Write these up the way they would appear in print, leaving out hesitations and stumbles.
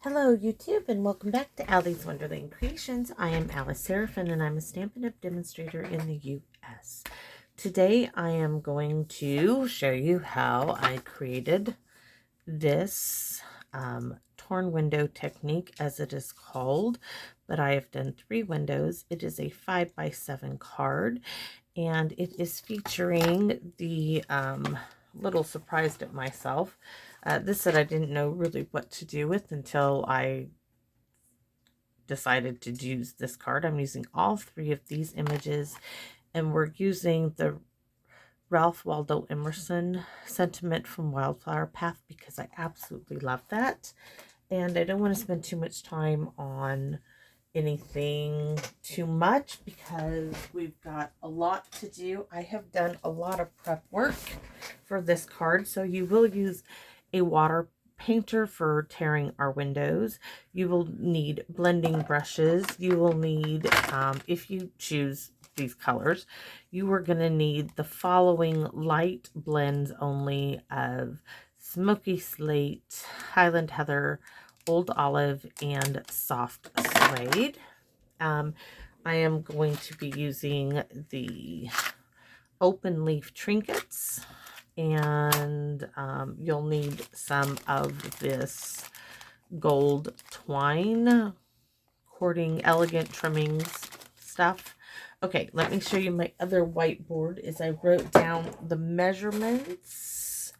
Hello YouTube and welcome back to Allie's Wonderland Creations. I am Alice Seraphin and I'm a Stampin' Up! Demonstrator in the US. Today I am going to show you how I created this torn window technique, as it is called, but I have done 3 windows. It is a 5x7 card and it is featuring the little surprised at myself. This set I didn't know really what to do with until I decided to use this card. I'm using all 3 of these images, and we're using the Ralph Waldo Emerson sentiment from Wildflower Path because I absolutely love that. And I don't want to spend too much time on anything too much because we've got a lot to do. I have done a lot of prep work for this card, so you will use a water painter for tearing our windows. You will need blending brushes. You will need, if you choose these colors, you are going to need the following light blends only of Smoky Slate, Highland Heather, Old Olive, and Soft Suede. I am going to be using the open leaf trinkets, and you'll need some of this gold twine cording elegant trimmings stuff. Okay, let me show you my other whiteboard as I wrote down the measurements.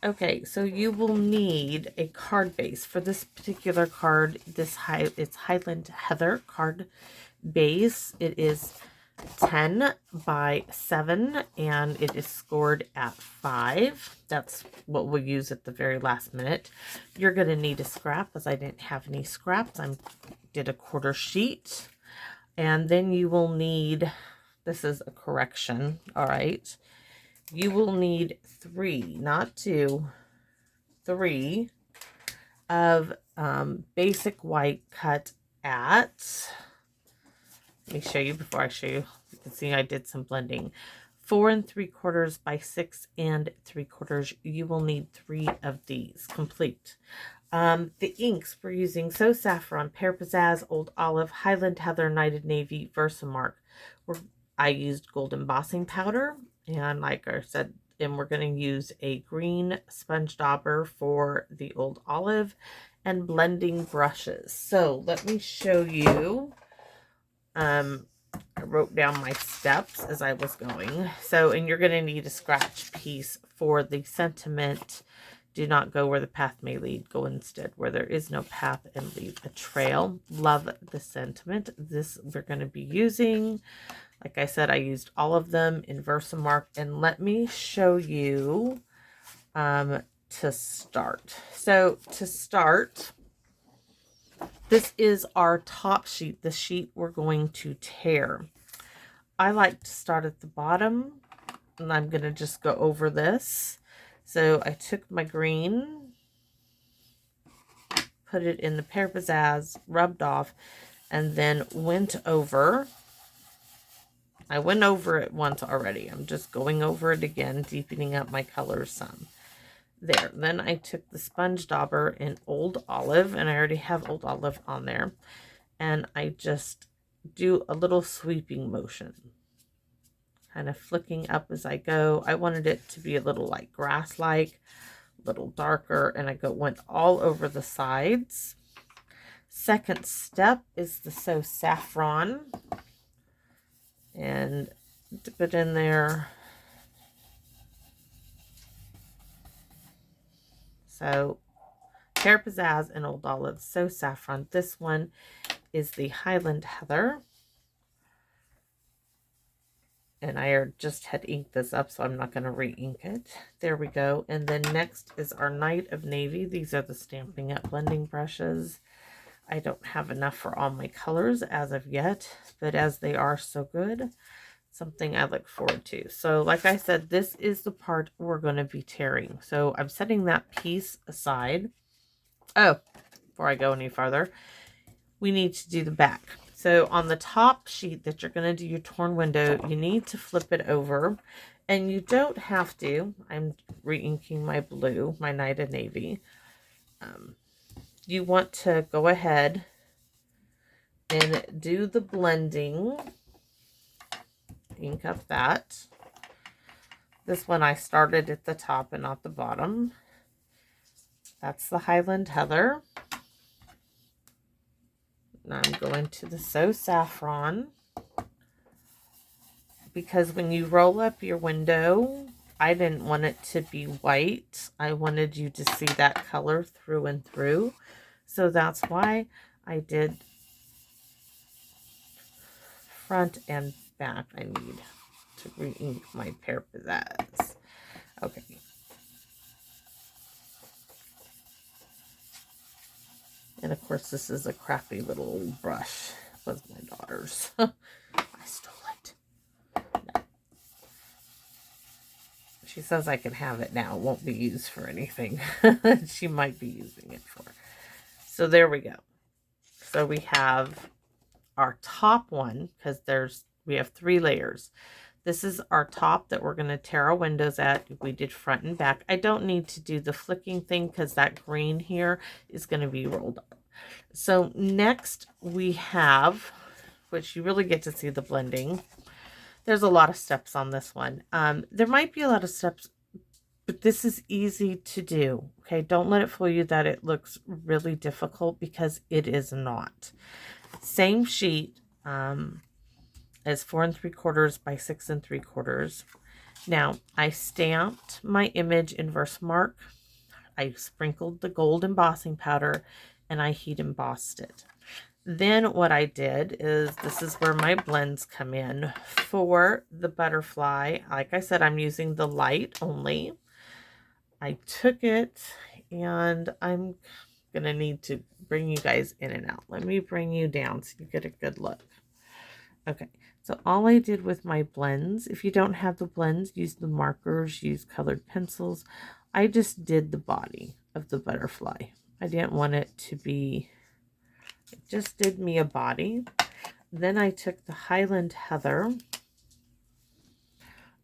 Okay, so you will need a card base for this particular card. It's Highland Heather card base. It is 10 by 7 and it is scored at 5. That's what we'll use at the very last minute. You're going to need a scrap, as I didn't have any scraps. I did a quarter sheet. And then you will need, this is a correction, all right. You will need 3, not 2, 3 of basic white cut at, let me show you before I show you. You can see I did some blending. 4 3/4 by 6 3/4. You will need 3 of these complete. The inks we're using: So Saffron, Pear Pizzazz, Old Olive, Highland Heather, Knighted Navy, Versamark. I used gold embossing powder, and like I said, and we're going to use a green sponge dauber for the Old Olive, and blending brushes. So let me show you. I wrote down my steps as I was going. So, and you're going to need a scratch piece for the sentiment. Do not go where the path may lead. Go instead where there is no path and leave a trail. Love the sentiment. This we're going to be using. Like I said, I used all of them in Versamark. And let me show you to start. So to start, this is our top sheet, the sheet we're going to tear. I like to start at the bottom, and I'm going to just go over this. So I took my green, put it in the Pear Pizzazz, rubbed off, and then went over. I went over it once already. I'm just going over it again, deepening up my colors some. There. Then I took the sponge dauber in Old Olive, and I already have Old Olive on there, and I just do a little sweeping motion, kind of flicking up as I go. I wanted it to be a little like grass-like, a little darker, and I went all over the sides. Second step is the So Saffron, and dip it in there. So Pear Pizzazz and Old Olive, So Saffron. This one is the Highland Heather. And I just had inked this up, so I'm not going to re-ink it. There we go. And then next is our Night of Navy. These are the Stampin' Up! Blending brushes. I don't have enough for all my colors as of yet, but as they are so good, something I look forward to. So like I said, this is the part we're going to be tearing. So I'm setting that piece aside. Oh, before I go any farther, we need to do the back. So on the top sheet that you're going to do your torn window, you need to flip it over, and you don't have to. I'm re-inking my blue, my Night of Navy. you want to go ahead and do the blending. Ink up that. This one I started at the top and not the bottom. That's the Highland Heather. Now I'm going to the So Saffron, because when you roll up your window, I didn't want it to be white. I wanted you to see that color through and through. So that's why I did front and back. I need to re-ink my pair pizzazz. Okay. And of course, this is a crappy little brush. It was my daughter's. I stole it. No. She says I can have it now. It won't be used for anything. She might be using it for. So there we go. So we have our top one, because we have 3 layers. This is our top that we're going to tear our windows at. We did front and back. I don't need to do the flicking thing because that green here is going to be rolled up. So next we have, which you really get to see the blending. There's a lot of steps on this one. There might be a lot of steps, but this is easy to do. Okay, don't let it fool you that it looks really difficult, because it is not. Same sheet. As 4 3/4 by 6 3/4. Now, I stamped my image in Versamark. I sprinkled the gold embossing powder, and I heat embossed it. Then what I did is, this is where my blends come in. For the butterfly, like I said, I'm using the light only. I took it, and I'm going to need to bring you guys in and out. Let me bring you down so you get a good look. Okay, so all I did with my blends, if you don't have the blends, use the markers, use colored pencils. I just did the body of the butterfly. I didn't want it to be, it just did me a body. Then I took the Highland Heather,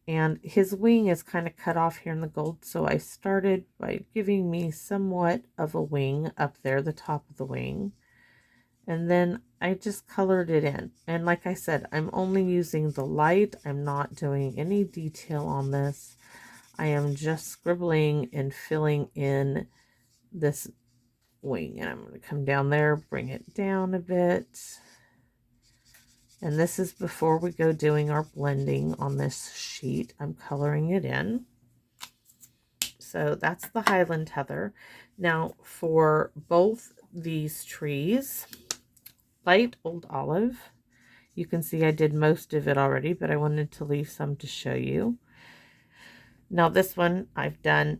and his wing is kind of cut off here in the gold. So I started by giving me somewhat of a wing up there, the top of the wing. And then I just colored it in. And like I said, I'm only using the light. I'm not doing any detail on this. I am just scribbling and filling in this wing. And I'm going to come down there, bring it down a bit. And this is before we go doing our blending on this sheet. I'm coloring it in. So that's the Highland Heather. Now for both these trees, light old olive. You can see I did most of it already, but I wanted to leave some to show you. Now this one I've done,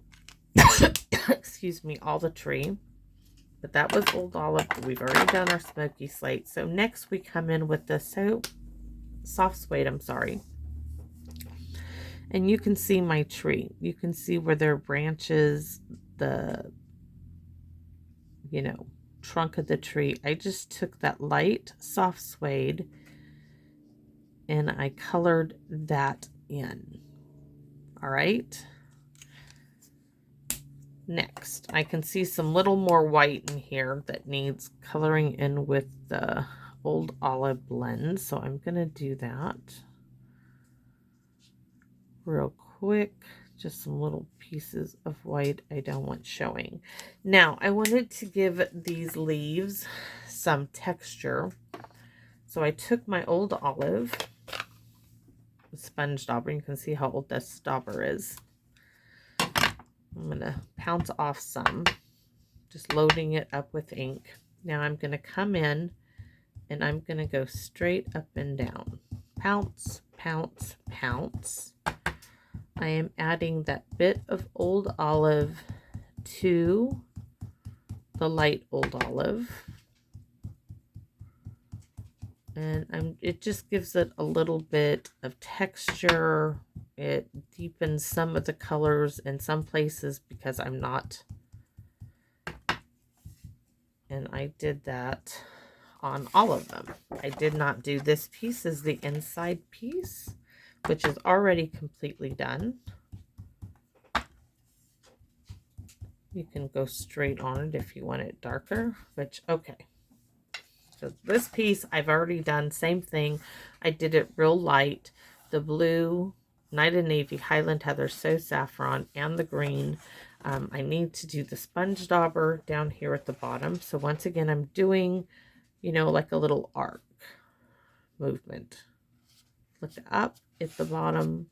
excuse me, all the tree, but that was old olive. We've already done our smoky slate. So next we come in with the soft suede, I'm sorry. And you can see my tree. You can see where there are branches, the, trunk of the tree. I just took that light soft suede and I colored that in. All right. Next, I can see some little more white in here that needs coloring in with the old olive blend. So I'm going to do that real quick. Just some little pieces of white I don't want showing. Now, I wanted to give these leaves some texture. So I took my old olive, sponge dauber. You can see how old this dauber is. I'm going to pounce off some, just loading it up with ink. Now I'm going to come in and I'm going to go straight up and down. Pounce, pounce, pounce. I am adding that bit of old olive to the light old olive. And it just gives it a little bit of texture. It deepens some of the colors in some places because I'm not. And I did that on all of them. I did not do this piece as the inside piece, which is already completely done. You can go straight on it if you want it darker, which, okay. So this piece I've already done, same thing. I did it real light. The blue, Night and Navy, Highland Heather, So Saffron, and the green. I need to do the sponge dauber down here at the bottom. So once again, I'm doing, you know, like a little arc movement. Look up at the bottom.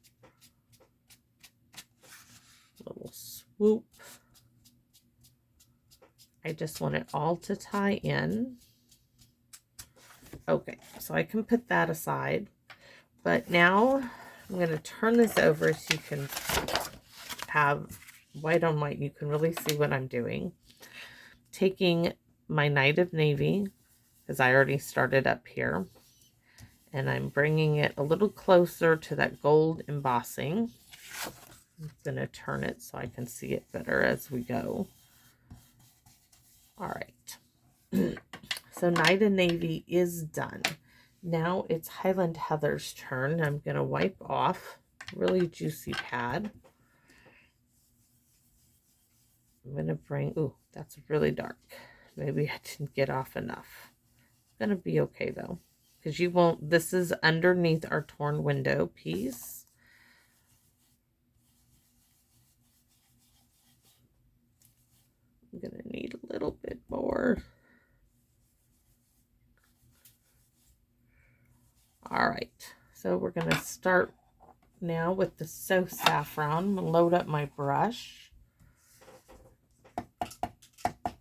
Little swoop. I just want it all to tie in. Okay, so I can put that aside. But now I'm going to turn this over so you can have white on white. You can really see what I'm doing. Taking my Night of Navy, because I already started up here, and I'm bringing it a little closer to that gold embossing. I'm going to turn it so I can see it better as we go. All right. So Night and Navy is done. Now it's Highland Heather's turn. I'm going to wipe off really juicy pad. I'm going to bring, ooh, that's really dark. Maybe I didn't get off enough. It's going to be okay though, because you won't, this is underneath our torn window piece. I'm going to need a little bit more. All right, so we're going to start now with the So Saffron. I'm going to load up my brush.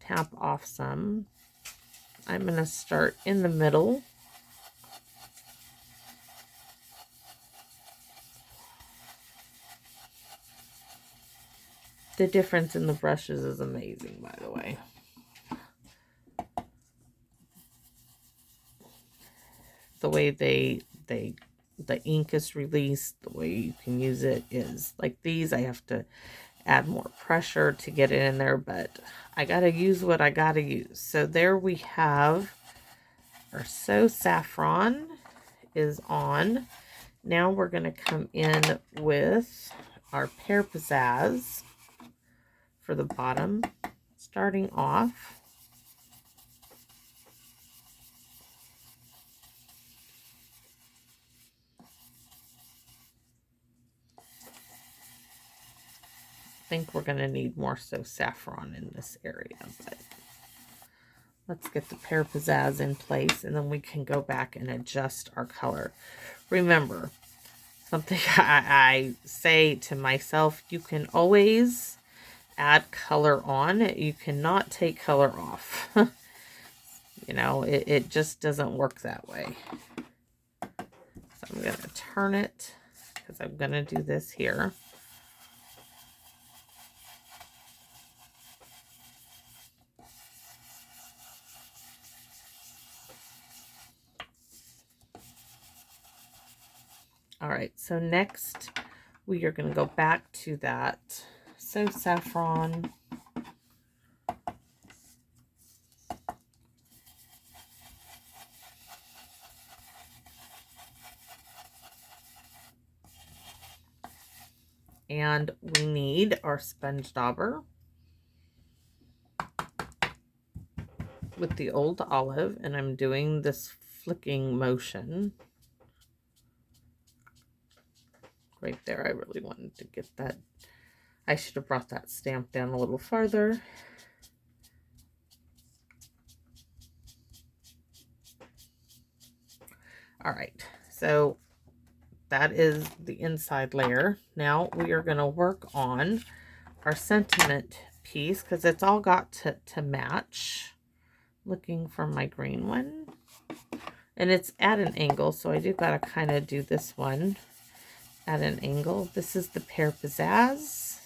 Tap off some. I'm going to start in the middle. The difference in the brushes is amazing, by the way. The way the ink is released, the way you can use it is like these. I have to add more pressure to get it in there, but I got to use what I got to use. So there we have our So Saffron is on. Now we're going to come in with our Pear Pizzazz for the bottom, starting off. I think we're going to need more So Saffron in this area, but let's get the Pear Pizzazz in place, and then we can go back and adjust our color. Remember, something I say to myself, you can always add color on. You cannot take color off. You know, it just doesn't work that way. So I'm going to turn it, because I'm going to do this here. All right, so next we are going to go back to that So Saffron. And we need our sponge dauber with the old olive, and I'm doing this flicking motion. Right there, I really wanted to get that. I should have brought that stamp down a little farther. All right, so that is the inside layer. Now we are going to work on our sentiment piece, because it's all got to match. Looking for my green one. And it's at an angle, so I do got to kind of do this one at an angle. This is the Pear Pizzazz.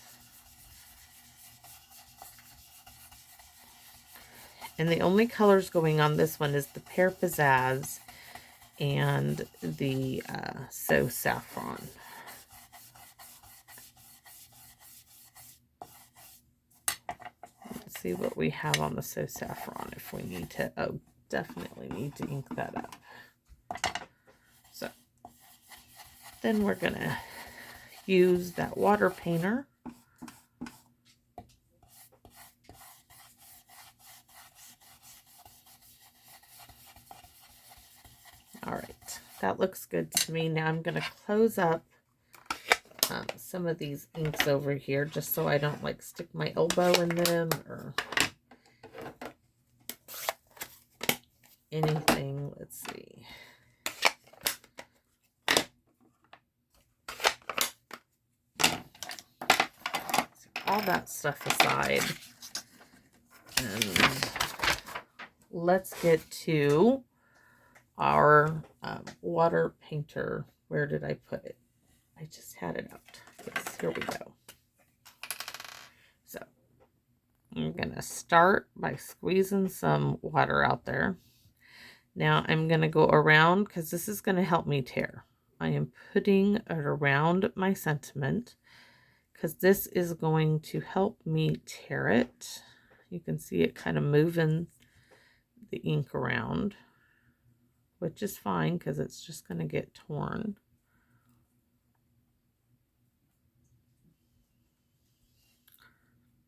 And the only colors going on this one is the Pear Pizzazz and the So Saffron. Let's see what we have on the So Saffron if we need to. Oh, definitely need to ink that up. So then we're going to use that water painter All right, that looks good to me. Now I'm going to close up some of these inks over here just so I don't like stick my elbow in them or anything. Let's see. All that stuff aside, and let's get to our water painter. Where did I put it? I just had it out. Yes, here we go. So I'm gonna start by squeezing some water out there. Now I'm gonna go around because this is gonna help me tear. I am putting it around my sentiment because this is going to help me tear it. You can see it kind of moving the ink around, which is fine because it's just going to get torn.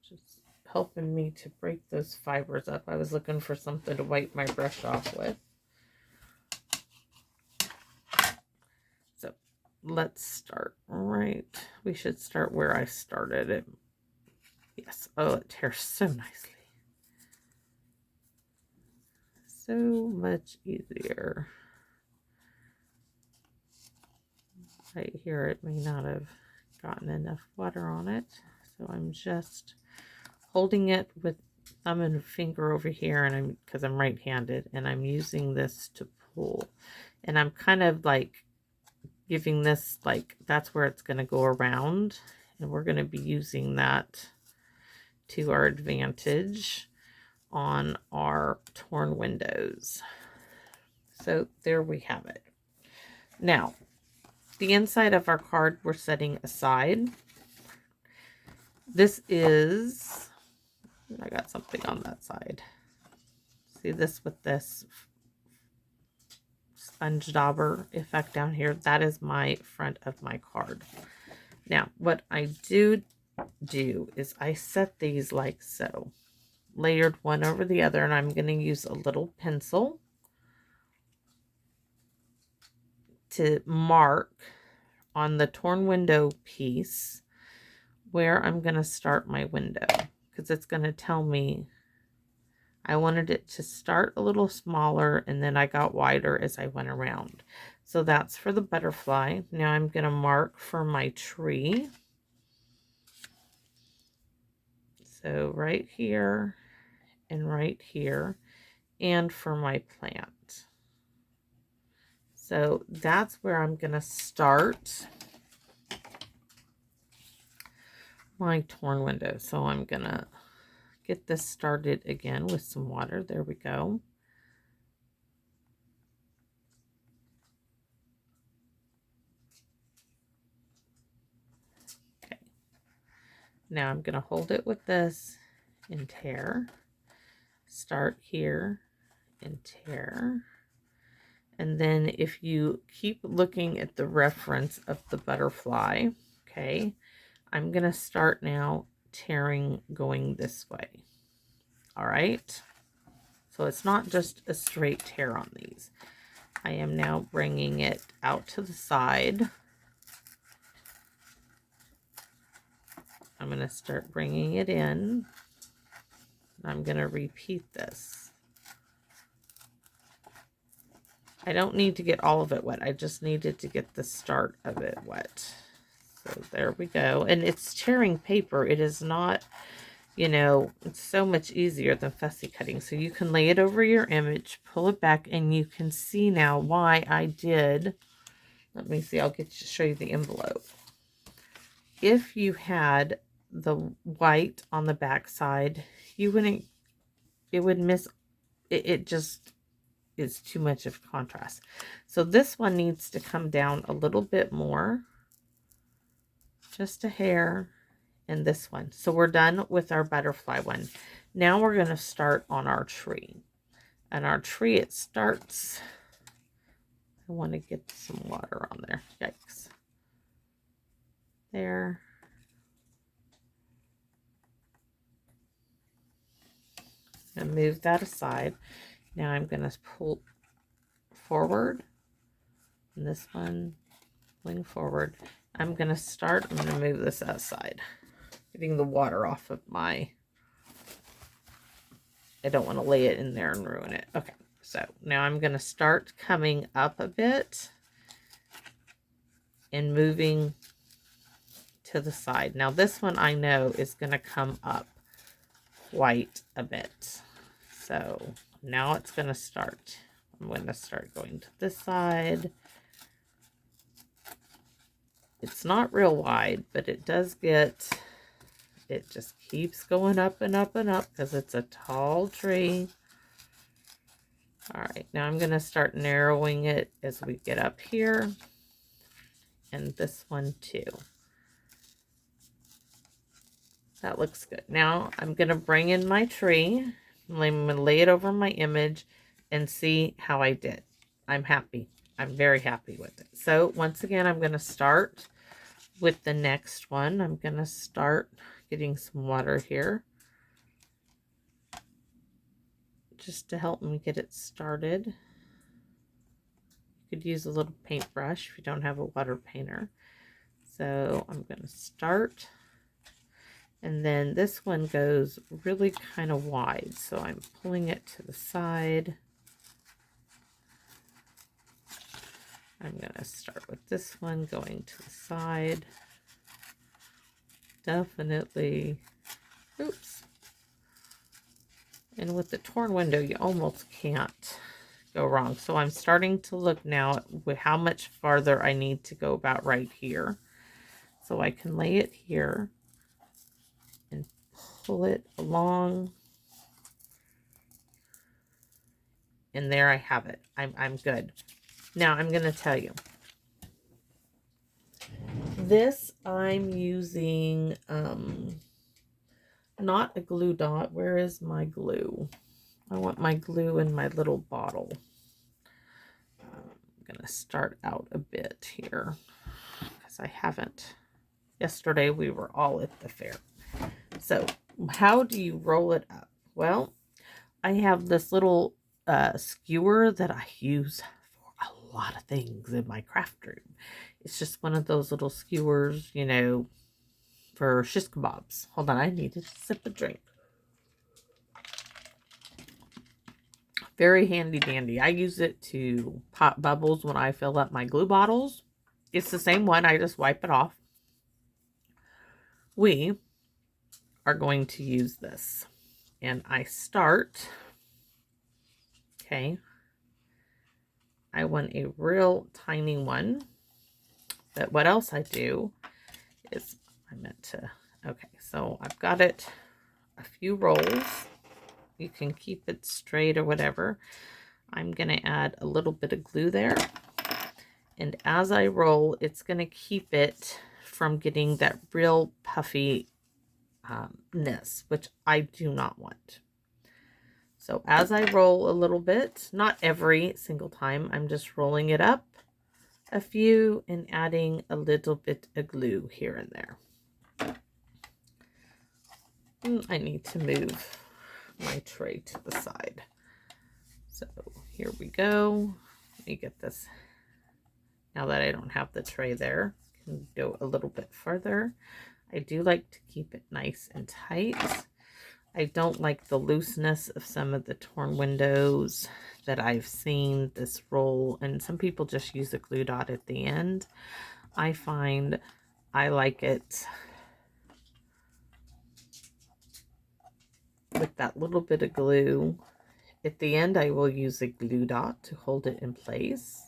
Just helping me to break those fibers up. I was looking for something to wipe my brush off with. So let's start right. We should start where I started it. Yes. Oh, it tears so nicely. So much easier. Right here, it may not have gotten enough water on it. So I'm just holding it with thumb and finger over here, and because I'm right-handed, and I'm using this to pull. And I'm kind of like giving this, like, that's where it's going to go around. And we're going to be using that to our advantage on our torn windows. So there we have it. Now, the inside of our card we're setting aside. This is, I got something on that side. See this with this sponge dauber effect down here? That is my front of my card. Now, what I do is I set these like so. Layered one over the other, and I'm going to use a little pencil to mark on the torn window piece where I'm going to start my window, because it's going to tell me I wanted it to start a little smaller and then I got wider as I went around. So that's for the butterfly. Now I'm going to mark for my tree. So right here and right here, and for my plant. So that's where I'm going to start my torn window. So I'm going to get this started again with some water. There we go. Okay. Now I'm going to hold it with this and tear. Start here and tear. And then if you keep looking at the reference of the butterfly, okay, I'm going to start now tearing going this way. All right. So it's not just a straight tear on these. I am now bringing it out to the side. I'm going to start bringing it in. I'm going to repeat this. I don't need to get all of it wet. I just needed to get the start of it wet. So there we go. And it's tearing paper. It is not, you know, it's so much easier than fussy cutting. So you can lay it over your image, pull it back, and you can see now why I did. Let me see. I'll show you the envelope. If you had the white on the back side, you wouldn't, it would miss, it just is too much of contrast. So this one needs to come down a little bit more, just a hair, and this one. So we're done with our butterfly one. Now we're going to start on our tree. And our tree, it starts, I want to get some water on there. Yikes. There. And move that aside. Now I'm going to pull forward And this one going forward. I'm going to move this outside. Getting the water off of my, I don't want to lay it in there and ruin it. Okay, so now I'm going to start coming up a bit and moving to the side. Now this one I know is going to come up quite a bit. So now it's going to start. I'm going to start going to this side. It's not real wide, but it does get, it just keeps going up and up and up because it's a tall tree. All right, now I'm going to start narrowing it as we get up here. And this one too. That looks good. Now I'm going to bring in my tree. I'm going to lay it over my image and see how I did. I'm happy. I'm very happy with it. So once again, I'm going to start with the next one. I'm going to start getting some water here just to help me get it started. You could use a little paintbrush if you don't have a water painter. So I'm going to start. And then this one goes really kind of wide. So I'm pulling it to the side. I'm going to start with this one going to the side. Definitely. Oops. And with the torn window, you almost can't go wrong. So I'm starting to look now at how much farther I need to go about right here. So I can lay it here and pull it along. And there I have it. I'm good. Now I'm going to tell you. This I'm using not a glue dot. Where is my glue? I want my glue in my little bottle. I'm going to start out a bit here because I haven't. Yesterday we were all at the fair. So how do you roll it up? Well, I have this little skewer that I use for a lot of things in my craft room. It's just one of those little skewers, you know, for shish kebabs. Hold on, I need to sip a drink. Very handy dandy. I use it to pop bubbles when I fill up my glue bottles. It's the same one. I just wipe it off. We are going to use this. And I start, okay, I want a real tiny one. But what else I do is, okay, so I've got it a few rolls. You can keep it straight or whatever. I'm going to add a little bit of glue there. And as I roll, it's going to keep it from getting that real puffy ness, which I do not want. So as I roll a little bit, not every single time, I'm just rolling it up a few and adding a little bit of glue here and there. I need to move my tray to the side. So here we go. Let me get this. Now that I don't have the tray there, I can go a little bit further. I do like to keep it nice and tight. I don't like the looseness of some of the torn windows that I've seen this roll, and some people just use a glue dot at the end. I find I like it with that little bit of glue. At the end, I will use a glue dot to hold it in place.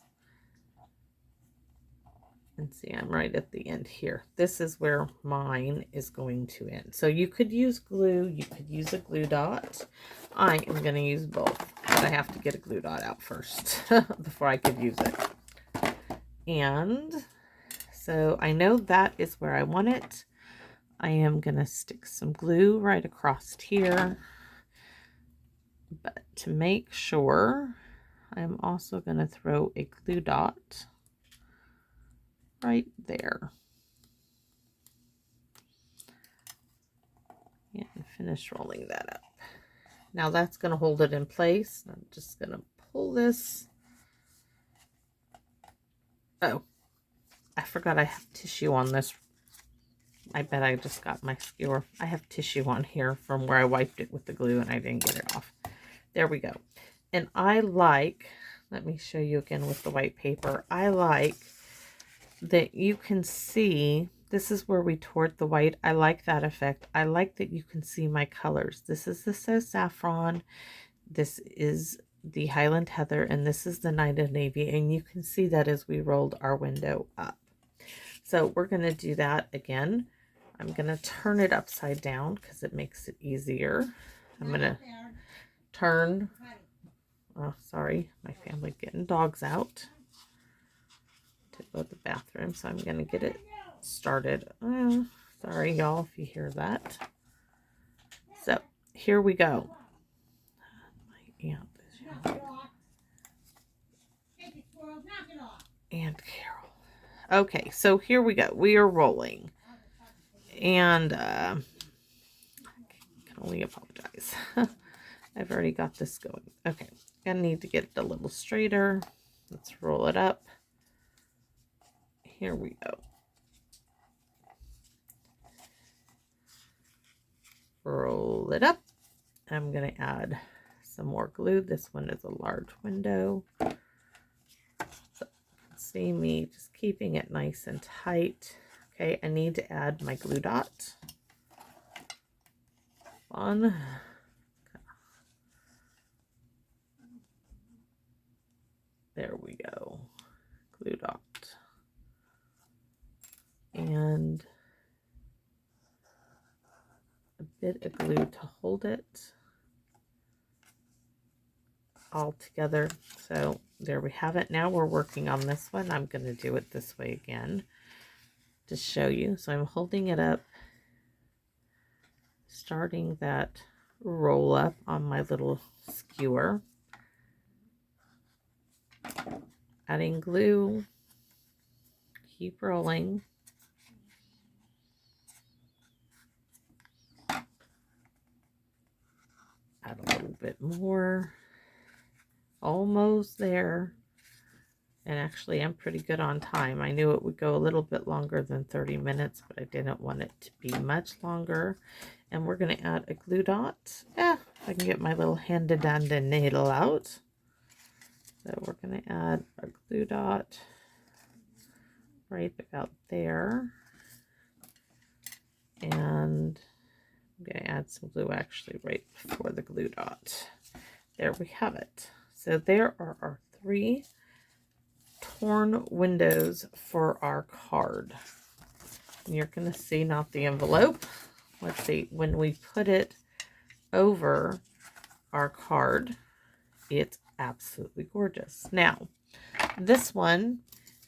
And see, I'm right at the end here. This is where mine is going to end. So you could use glue, you could use a glue dot. I am going to use both, but I have to get a glue dot out first before I could use it. And so I know that is where I want it. I am going to stick some glue right across here. But to make sure, I'm also going to throw a glue dot right there. And finish rolling that up. Now that's going to hold it in place. I'm just going to pull this Oh, I forgot I have tissue on this. I bet I just got my skewer. I have tissue on here from where I wiped it with the glue and I didn't get it off. There we go. And I like, let me show you again with the white paper. I like that you can see, this is where we toured the white. I like that effect. I like that you can see my colors. This is the So Saffron. This is the Highland Heather, and this is the Night of Navy. And you can see that as we rolled our window up. So we're going to do that again. I'm going to turn it upside down because it makes it easier. I'm going to turn, oh, sorry, my family getting dogs out to go to the bathroom. So I'm going to get it started. Sorry, y'all, if you hear that. So here we go. My aunt is yelling. And Carol. Okay, so here we go. We are rolling. And I can only apologize. I've already got this going. Okay, gonna need to get it a little straighter. Let's roll it up. Here we go. Roll it up. I'm gonna add some more glue. This one is a large window. So see me just keeping it nice and tight. Okay, I need to add my glue dot. Fun. There we go. Glue dot. And a bit of glue to hold it all together. So there we have it. Now we're working on this one. I'm going to do it this way again to show you. So I'm holding it up, starting that roll up on my little skewer, adding glue, keep rolling. Add a little bit more. Almost there. And actually, I'm pretty good on time. I knew it would go a little bit longer than 30 minutes, but I didn't want it to be much longer. And we're going to add a glue dot. If I can get my little handy-dandy needle out. So we're going to add a glue dot right about there. And I'm going to add some glue actually right before the glue dot. There we have it. So there are our 3 torn windows for our card. And you're going to see not the envelope. Let's see, when we put it over our card, it's absolutely gorgeous. Now, this one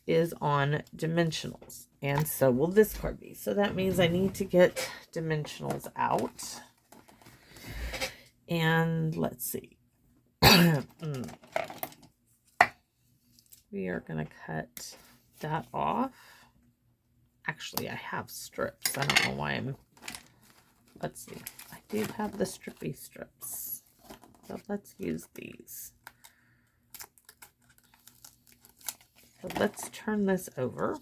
is on dimensionals, and so will this card be. So that means I need to get dimensionals out. And let's see. We are going to cut that off. Actually, I have strips. I don't know why I'm... Let's see. I do have the strippy strips. So let's use these. So let's turn this over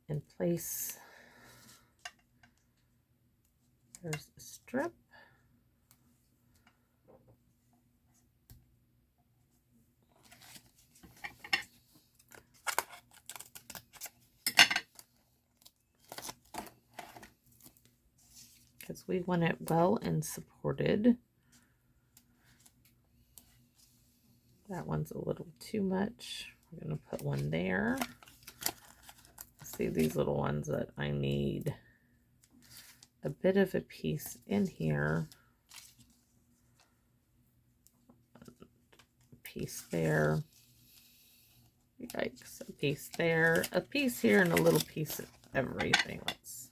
and place... There's a strip. Because we want it well and supported. That one's a little too much. We're going to put one there. See these little ones that I need a bit of a piece in here. A piece there. Yikes. A piece there. A piece here and a little piece of everything. Let's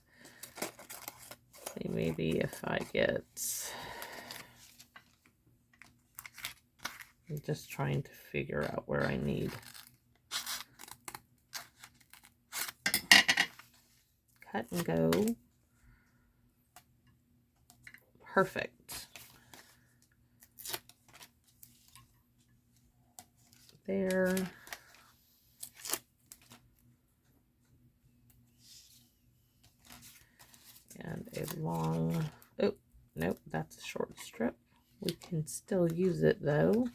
see, maybe if I get... I'm just trying to figure out where I need. Cut and go. Perfect. There. long. Oh, nope, that's a short strip. We can still use it though.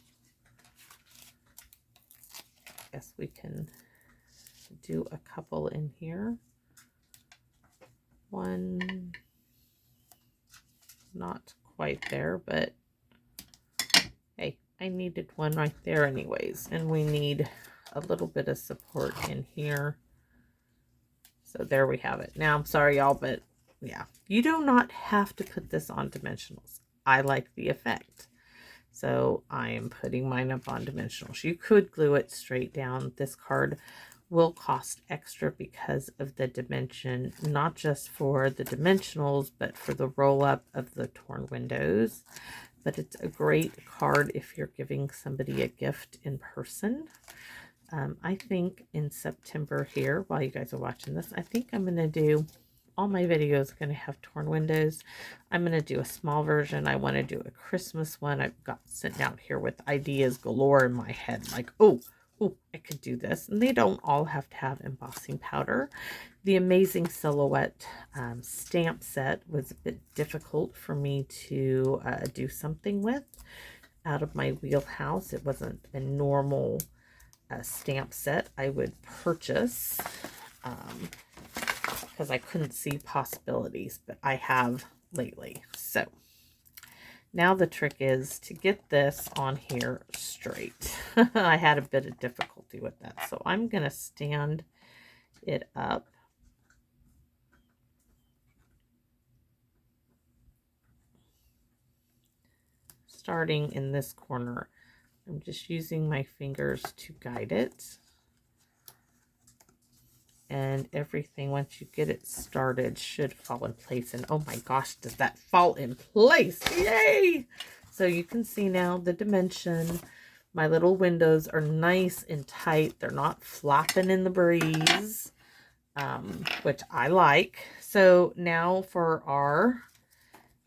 Guess we can do a couple in here. One, not quite there, but hey, I needed one right there anyways. And we need a little bit of support in here. So there we have it. Now, I'm sorry, y'all, but yeah, you do not have to put this on dimensionals. I like the effect. So I am putting mine up on dimensionals. You could glue it straight down. This card will cost extra because of the dimension, not just for the dimensionals, but for the roll up of the torn windows. But it's a great card if you're giving somebody a gift in person. I think in September here, while you guys are watching this, I think I'm going to do, all my videos are going to have torn windows. I'm going to do a small version. I want to do a Christmas one. I've got sitting out here with ideas galore in my head. Like, oh, I could do this. And they don't all have to have embossing powder. The Amazing Silhouette stamp set was a bit difficult for me to do something with out of my wheelhouse. It wasn't a normal stamp set I would purchase because I couldn't see possibilities, but I have lately. So now the trick is to get this on here straight. I had a bit of difficulty with that, so I'm going to stand it up. Starting in this corner, I'm just using my fingers to guide it. And everything, once you get it started, should fall in place. And oh my gosh, does that fall in place? Yay! So you can see now the dimension. My little windows are nice and tight. They're not flapping in the breeze, which I like. So now for our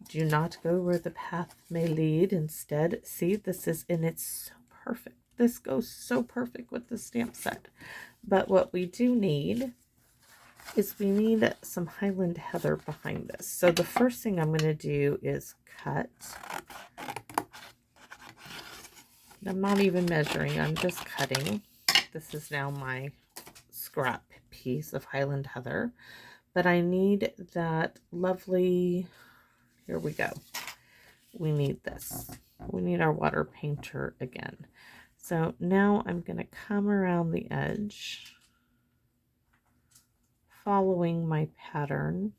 do not go where the path may lead. Instead, see, this is, and it's so perfect. This goes so perfect with the stamp set. But what we do need is we need some Highland Heather behind this. So the first thing I'm going to do is cut. I'm not even measuring, I'm just cutting. This is now my scrap piece of Highland Heather. But I need that lovely, here we go. We need this. We need our water painter again. So now I'm going to come around the edge, following my pattern,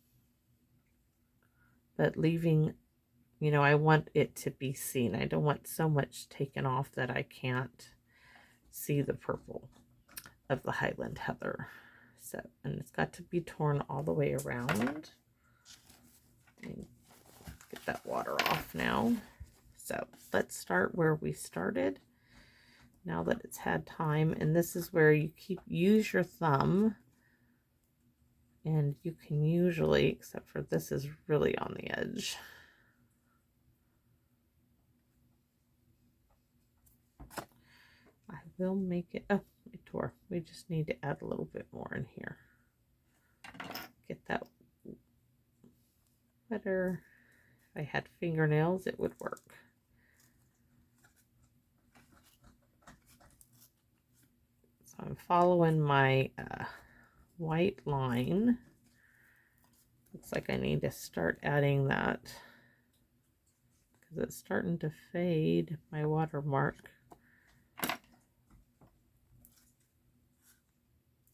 but leaving, you know, I want it to be seen. I don't want so much taken off that I can't see the purple of the Highland Heather. So, and it's got to be torn all the way around. Get that water off now. So let's start where we started. Now that it's had time, and this is where you use your thumb, and you can usually, except for this is really on the edge. I will make it, oh, it tore. We just need to add a little bit more in here. Get that better. If I had fingernails, it would work. So I'm following my white line. Looks like I need to start adding that because it's starting to fade, my watermark.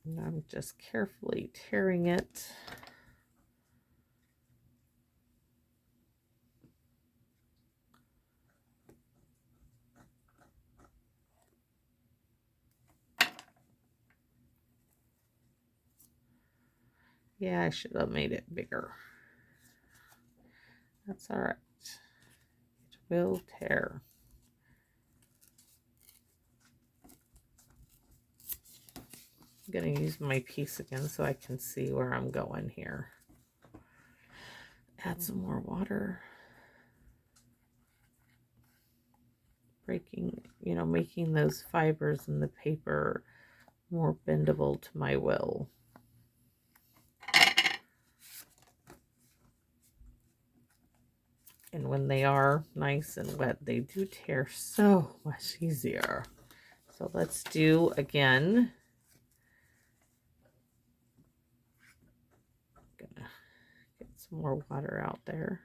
And I'm just carefully tearing it. Yeah, I should have made it bigger. That's all right. It will tear. I'm going to use my piece again so I can see where I'm going here. Add some more water. Breaking, you know, making those fibers in the paper more bendable to my will. And when they are nice and wet, they do tear so much easier. So let's do again. Gonna get some more water out there.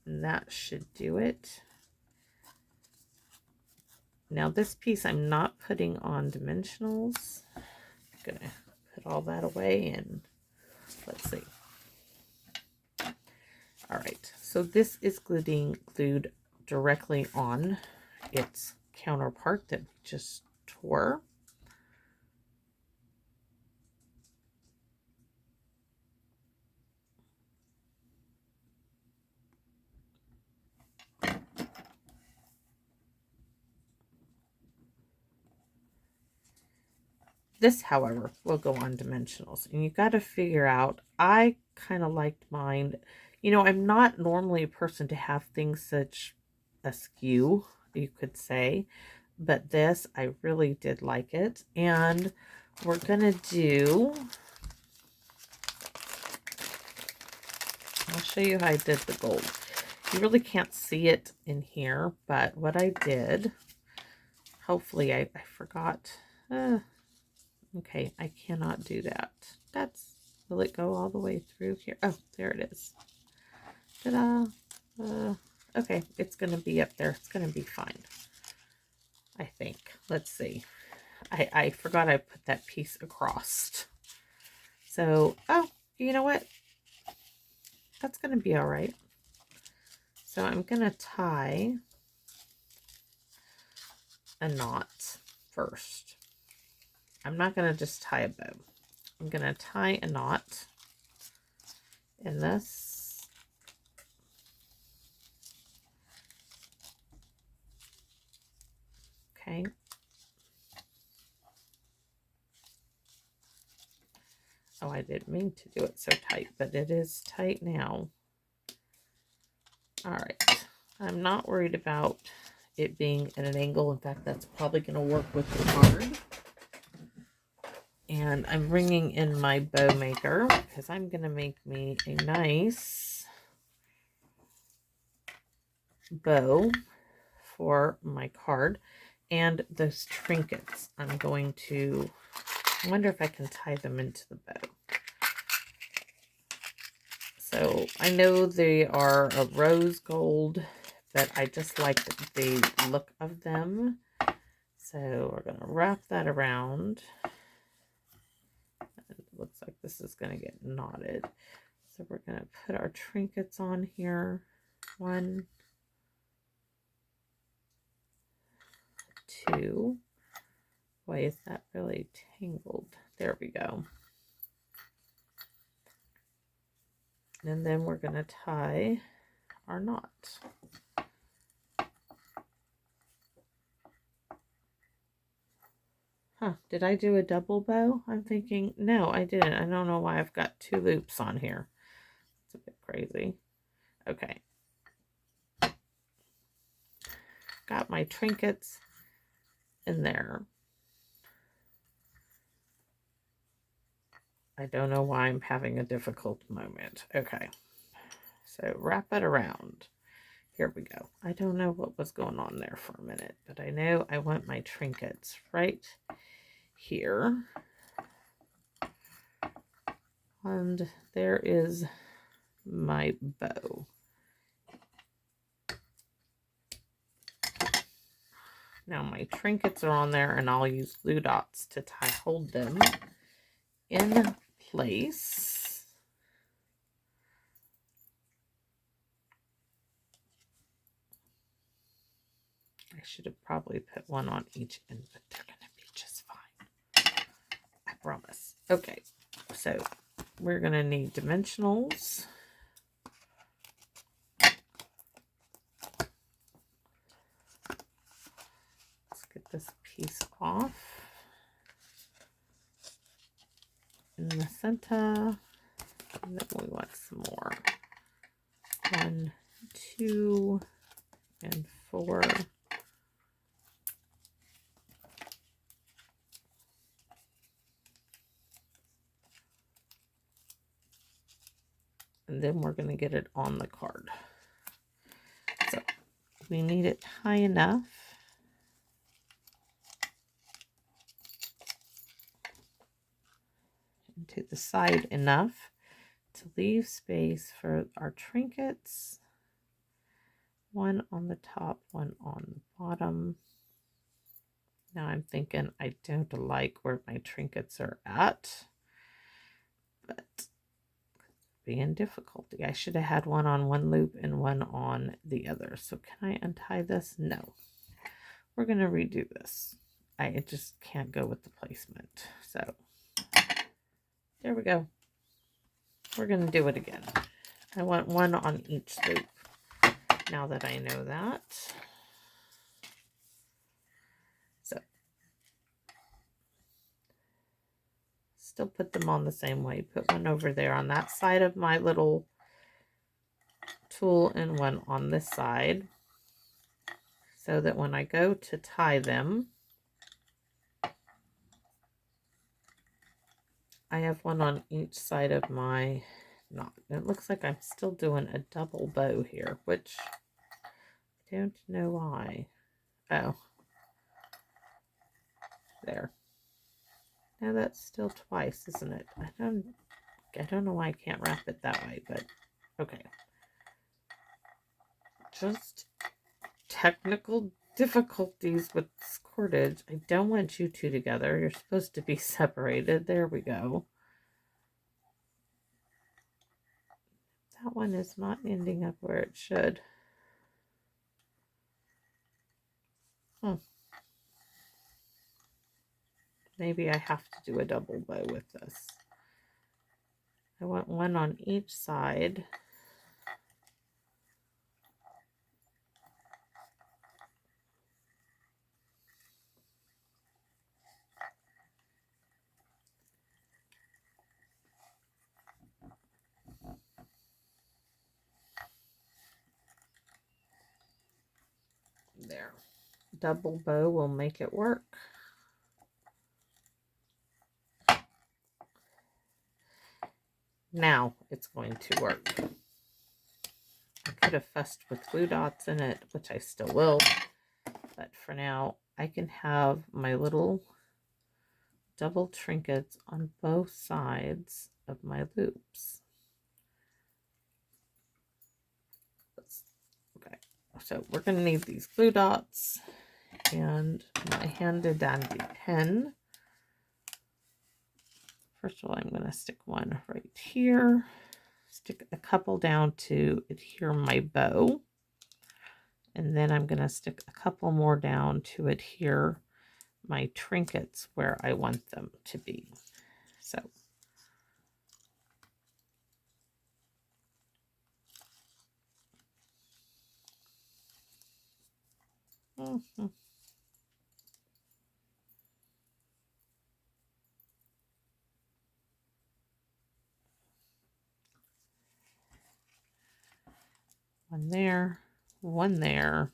And that should do it. Now this piece I'm not putting on dimensionals. I'm gonna put all that away and let's see. All right, so this is glued directly on its counterpart that we just tore. This, however, will go on dimensionals, and you got to figure out, I kind of liked mine. You know, I'm not normally a person to have things such askew, you could say, but this, I really did like it. And we're going to do, I'll show you how I did the gold. You really can't see it in here, but what I did, hopefully I forgot, okay, I cannot do that. Will it go all the way through here? Oh, there it is. Ta-da! Okay, it's going to be up there. It's going to be fine, I think. Let's see. I forgot I put that piece across. So, oh, you know what? That's going to be all right. So I'm going to tie a knot first. I'm not going to just tie a bow. I'm going to tie a knot in this. Okay. Oh, I didn't mean to do it so tight, but it is tight now. All right. I'm not worried about it being at an angle. In fact, that's probably going to work with the card. And I'm bringing in my bow maker because I'm going to make me a nice bow for my card. And those trinkets, I'm going to, I wonder if I can tie them into the bow. So I know they are a rose gold, but I just like the look of them. So we're going to wrap that around. And it looks like this is going to get knotted. So we're going to put our trinkets on here. 1, 2. Boy, is that really tangled. There we go. And then we're going to tie our knot. Huh, did I do a double bow? I'm thinking, no, I didn't. I don't know why I've got 2 loops on here. It's a bit crazy. Okay. Got my trinkets in there. I don't know why I'm having a difficult moment. Okay. So wrap it around. Here we go. I don't know what was going on there for a minute, but I know I want my trinkets right here. And there is my bow. Now my trinkets are on there, and I'll use glue dots to hold them in place. I should have probably put one on each end, but they're going to be just fine. I promise. Okay, so we're going to need dimensionals. Let's get this piece off. In the center, and then we want some more. 1, 2, and 4. and then we're going to get it on the card. So we need it high enough and to the side enough to leave space for our trinkets. One on the top, one on the bottom. Now I'm thinking I don't like where my trinkets are at, but being difficulty. I should have had one on one loop and one on the other. So can I untie this? No. We're going to redo this. I just can't go with the placement. So there we go. We're going to do it again. I want one on each loop. Now that I know that. So still put them on the same way. Put one over there on that side of my little tool and one on this side, so that when I go to tie them, I have one on each side of my knot. It looks like I'm still doing a double bow here, which I don't know why. Oh, there. Now that's still twice, isn't it? I don't know why I can't wrap it that way, but okay. Just technical difficulties with this cordage. I don't want you two together. You're supposed to be separated. There we go. That one is not ending up where it should. Maybe I have to do a double bow with this. I want one on each side. There. Double bow will make it work. Now it's going to work. I could have fussed with glue dots in it, which I still will, but for now I can have my little double trinkets on both sides of my loops. Okay, so we're going to need these glue dots and my handy dandy pen. First of all, I'm going to stick one right here, stick a couple down to adhere my bow, and then I'm going to stick a couple more down to adhere my trinkets where I want them to be. So one there, one there.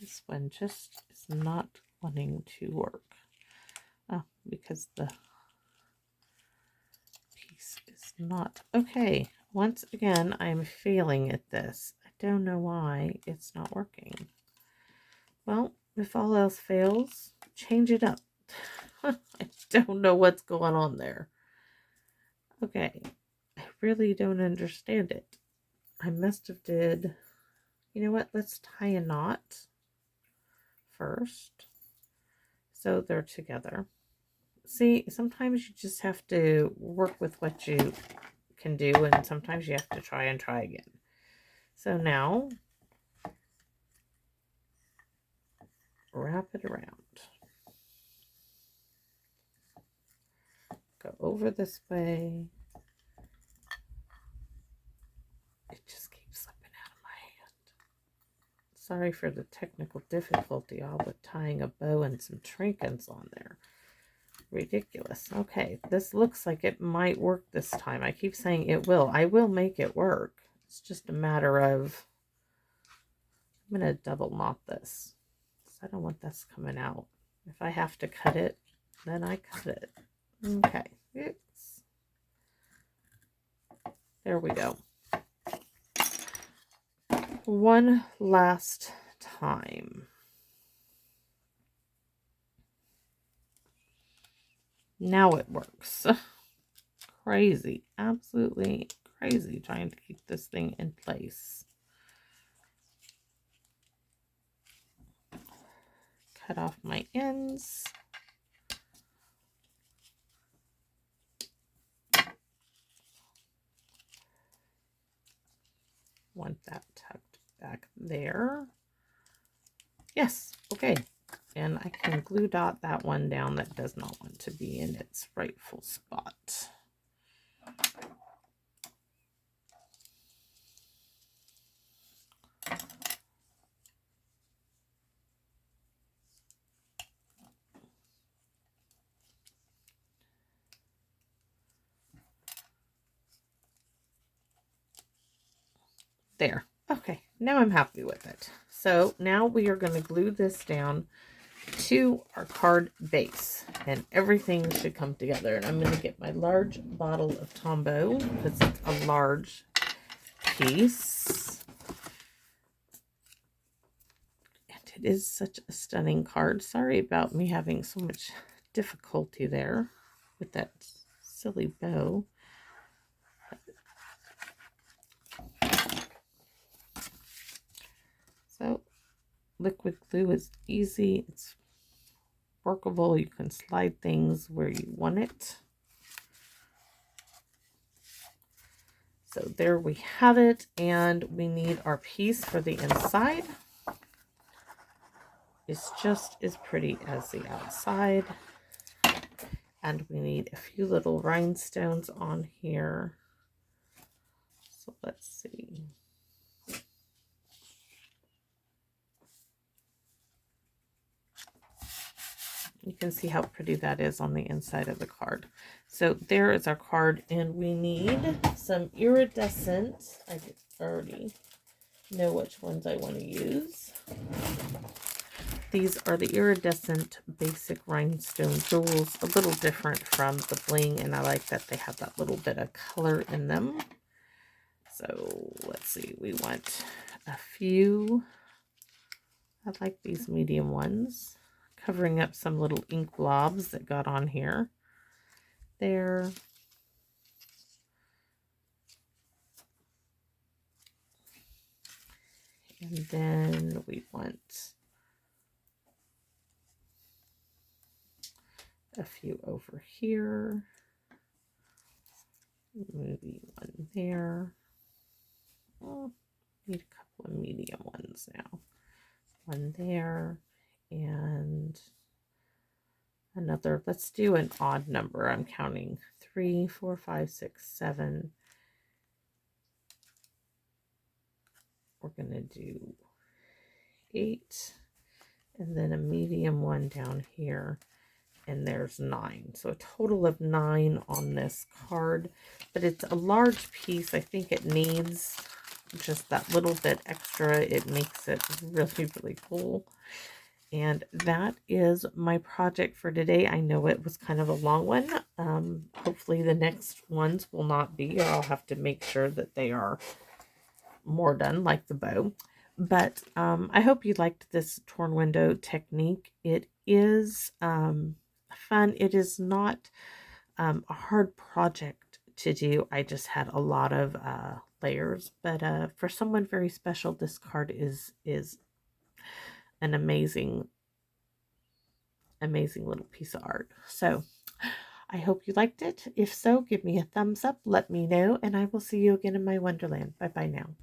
This one just is not wanting to work. Oh, because the piece is not. Okay, once again, I'm failing at this. I don't know why it's not working. Well, if all else fails, change it up. I don't know what's going on there. Okay, I really don't understand it. I must have did, you know what, let's tie a knot first so they're together. See, sometimes you just have to work with what you can do, and sometimes you have to try and try again. So now wrap it around. Go over this way. It just keeps slipping out of my hand. Sorry for the technical difficulty, all with tying a bow and some trinkets on there. Ridiculous. Okay, this looks like it might work this time. I keep saying it will. I will make it work. It's just a matter of, I'm going to double knot this. I don't want this coming out. If I have to cut it, then I cut it. Okay. Oops. There we go. One last time. Now it works. Crazy. Absolutely crazy trying to keep this thing in place. Cut off my ends. Want that tucked back there. Yes, okay. And I can glue dot that one down that does not want to be in its rightful spot. There. Okay, now I'm happy with it. So now we are going to glue this down to our card base, and everything should come together. And I'm going to get my large bottle of Tombow because it's a large piece. And it is such a stunning card. Sorry about me having so much difficulty there with that silly bow. So liquid glue is easy. It's workable. You can slide things where you want it. So there we have it, and we need our piece for the inside. It's just as pretty as the outside. And we need a few little rhinestones on here. So let's see. You can see how pretty that is on the inside of the card. So there is our card, and we need some iridescent. I already know which ones I want to use. These are the iridescent basic rhinestone jewels, a little different from the bling, and I like that they have that little bit of color in them. So let's see, we want a few. I like these medium ones, covering up some little ink blobs that got on here. There. And then we want a few over here. Maybe one there. Oh, need a couple of medium ones now. One there and another. Let's do an odd number. I'm counting 3, 4, 5, 6, 7. We're going to do 8 and then a medium one down here. And there's 9. So a total of 9 on this card. But it's a large piece. I think it needs just that little bit extra. It makes it really, really cool. And that is my project for today. I know it was kind of a long one. Hopefully the next ones will not be, or I'll have to make sure that they are more done, like the bow. But I hope you liked this torn window technique. It is fun. It is not a hard project to do. I just had a lot of layers, but for someone very special, this card is an amazing little piece of art. So I hope you liked it. If so, give me a thumbs up, let me know, and I will see you again in my wonderland. Bye bye now.